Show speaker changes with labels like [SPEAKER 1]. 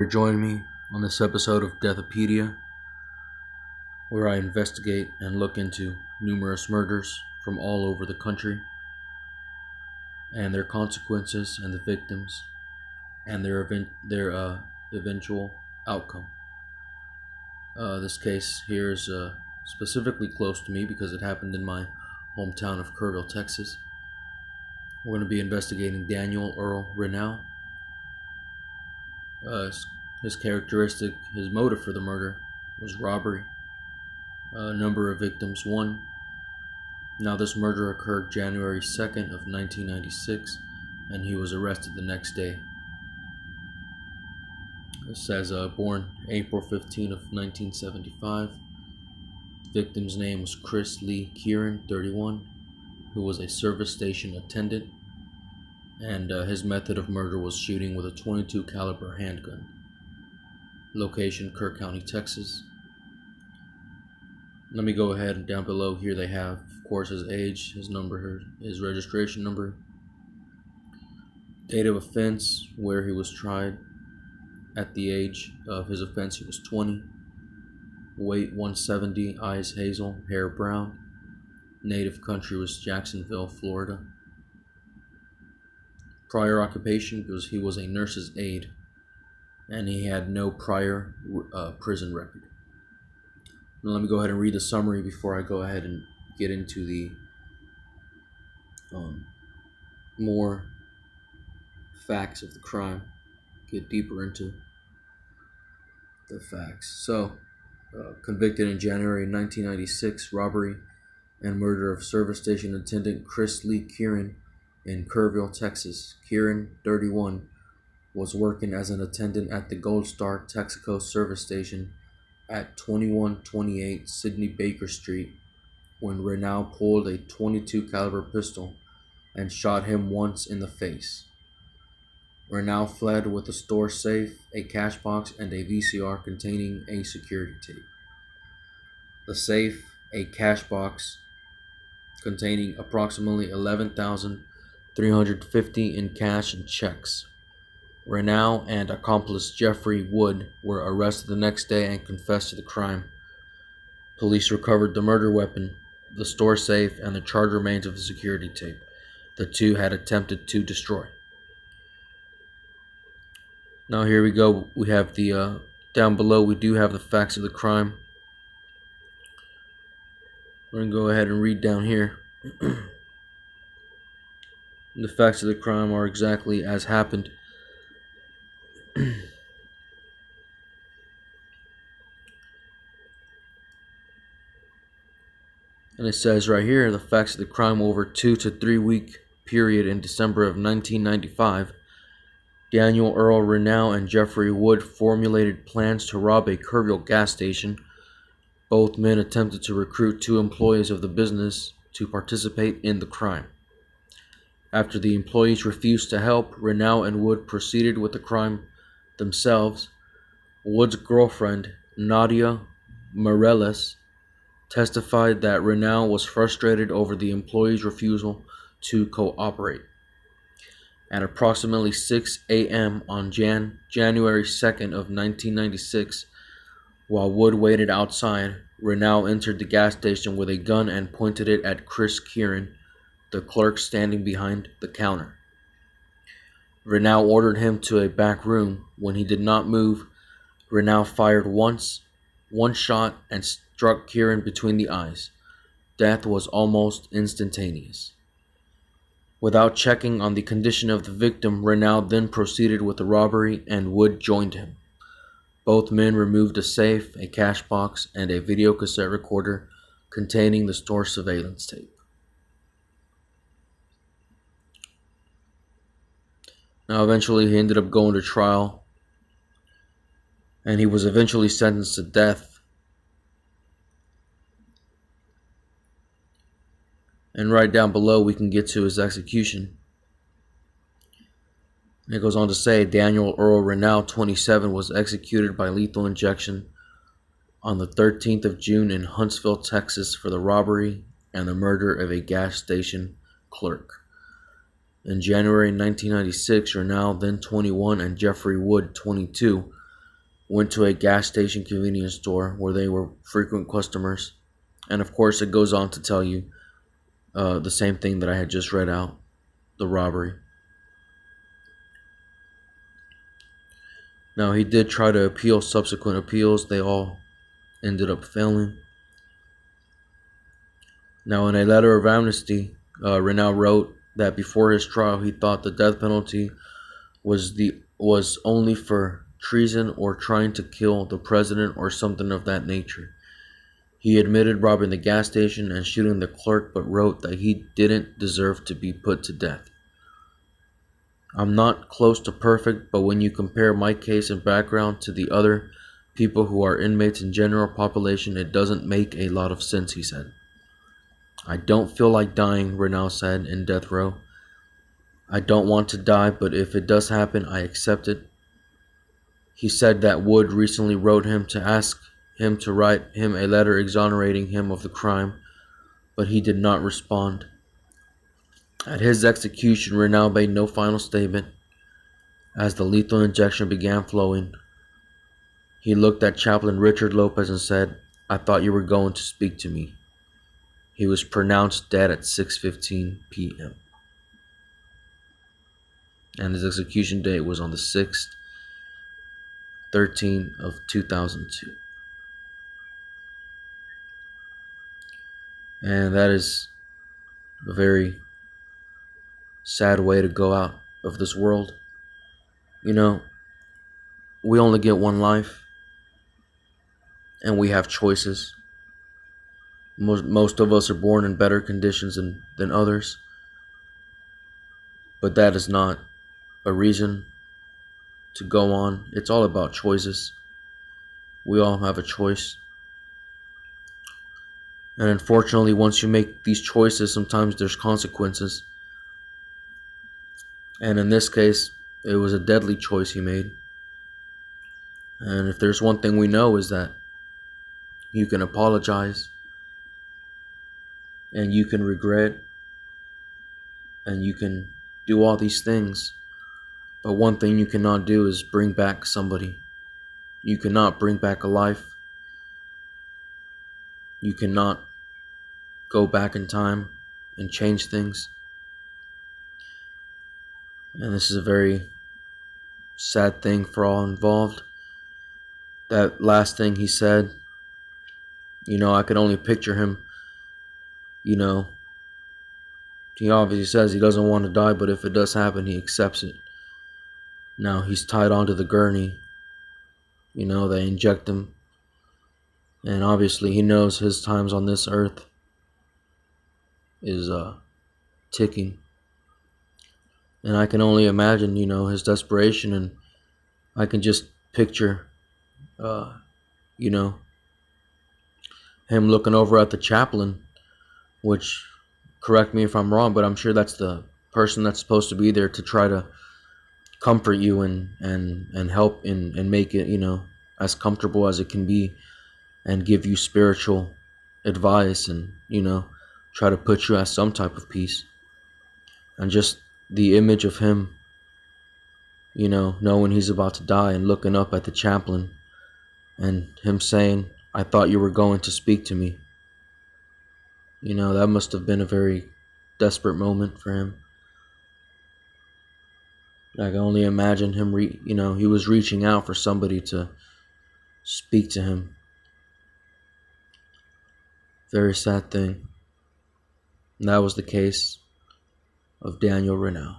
[SPEAKER 1] Join me on this episode of Deathopedia, where I investigate and look into numerous murders from all over the country and their consequences and the victims and their eventual outcome. This case here is specifically close to me because it happened in my hometown of Kerrville, Texas. We're going to be investigating Daniel Earl Reneau. His characteristic, his motive for the murder was robbery. Number of victims, 1. Now this murder occurred January 2nd of 1996, and he was arrested the next day. It says born April 15 of 1975. Victim's name was Chris Lee Kieran, 31, who was a service station attendant, and his method of murder was shooting with a .22 caliber handgun. Location, Kerr County, Texas. Let me go ahead and down below here they have, of course, his age, his number, his registration number, date of offense, where he was tried. At the age of his offense, he was 20. Weight 170, eyes hazel, hair brown. Native country was Jacksonville, Florida. Prior occupation was he was a nurse's aide, and he had no prior prison record. Now let me go ahead and read the summary before I go ahead and get into the more facts of the crime, get deeper into the facts. So, convicted in January 1996, robbery and murder of service station attendant Chris Lee Kieran in Kerrville, Texas. Kieran, 31, was working as an attendant at the Gold Star Texaco service station at 2128 Sidney Baker Street when Reneau pulled a .22 caliber pistol and shot him once in the face. Reneau fled with a store safe, a cash box, and a VCR containing a security tape. The safe, a cash box containing approximately $11,350 in cash and checks. Reneau and accomplice Jeffrey Wood were arrested the next day and confessed to the crime. Police recovered the murder weapon, the store safe, and the charred remains of the security tape the two had attempted to destroy. Now here we go. We have the down below we do have the facts of the crime. We're going to go ahead and read down here. The facts of the crime are exactly as happened. And it says right here, the facts of the crime: over 2 to 3 week period in December of 1995, Daniel Earl Reneau and Jeffrey Wood formulated plans to rob a Kerrville gas station. Both men attempted to recruit 2 employees of the business to participate in the crime. After the employees refused to help, Reneau and Wood proceeded with the crime themselves. Wood's girlfriend, Nadia Morales, testified that Reneau was frustrated over the employees' refusal to cooperate. At approximately 6 a.m. on January 2nd of 1996, while Wood waited outside, Reneau entered the gas station with a gun and pointed it at Chris Kieran, the clerk standing behind the counter. Reneau ordered him to a back room. When he did not move, Reneau fired one shot and struck Kieran between the eyes. Death was almost instantaneous. Without checking on the condition of the victim, Reneau then proceeded with the robbery, and Wood joined him. Both men removed a safe, a cash box, and a video cassette recorder containing the store surveillance tape. Now eventually he ended up going to trial, and he was eventually sentenced to death. And right down below we can get to his execution. And it goes on to say, Daniel Earl Reneau, 27, was executed by lethal injection on the 13th of June in Huntsville, Texas, for the robbery and the murder of a gas station clerk. In January 1996, Reneau, then 21, and Jeffrey Wood, 22, went to a gas station convenience store where they were frequent customers. And of course, it goes on to tell you the same thing that I had just read out, the robbery. Now, he did try to appeal subsequent appeals. They all ended up failing. Now, in a letter of amnesty, Reneau wrote that before his trial, he thought the death penalty was only for treason or trying to kill the president or something of that nature. He admitted robbing the gas station and shooting the clerk, but wrote that he didn't deserve to be put to death. I'm not close to perfect, but when you compare my case and background to the other people who are inmates in general population, it doesn't make a lot of sense, he said. I don't feel like dying, Reneau said in death row. I don't want to die, but if it does happen, I accept it. He said that Wood recently wrote him to ask him to write him a letter exonerating him of the crime, but he did not respond. At his execution, Reneau made no final statement. As the lethal injection began flowing, he looked at Chaplain Richard Lopez and said, I thought you were going to speak to me. He was pronounced dead at 6:15 p.m. And his execution date was on the 6th, 13th of 2002. And that is a very sad way to go out of this world. You know, we only get one life, and we have choices. Most of us are born in better conditions than others, but that is not a reason to go on. It's all about choices. We all have a choice. And unfortunately, once you make these choices, sometimes there's consequences. And in this case, it was a deadly choice he made. And if there's one thing we know is that you can apologize, and you can regret, and you can do all these things. But one thing you cannot do is bring back somebody. You cannot bring back a life. You cannot go back in time and change things. And this is a very sad thing for all involved. That last thing he said, I could only picture him, he obviously says he doesn't want to die, but if it does happen, he accepts it. Now he's tied onto the gurney. They inject him. And obviously he knows his times on this earth is ticking. And I can only imagine, his desperation, and I can just picture, him looking over at the chaplain, which, correct me if I'm wrong, but I'm sure that's the person that's supposed to be there to try to comfort you and help and make it, as comfortable as it can be, and give you spiritual advice and, try to put you at some type of peace. And just the image of him, knowing he's about to die and looking up at the chaplain and him saying, I thought you were going to speak to me. That must have been a very desperate moment for him. I can only imagine him, he was reaching out for somebody to speak to him. Very sad thing. And that was the case of Daniel Reneau.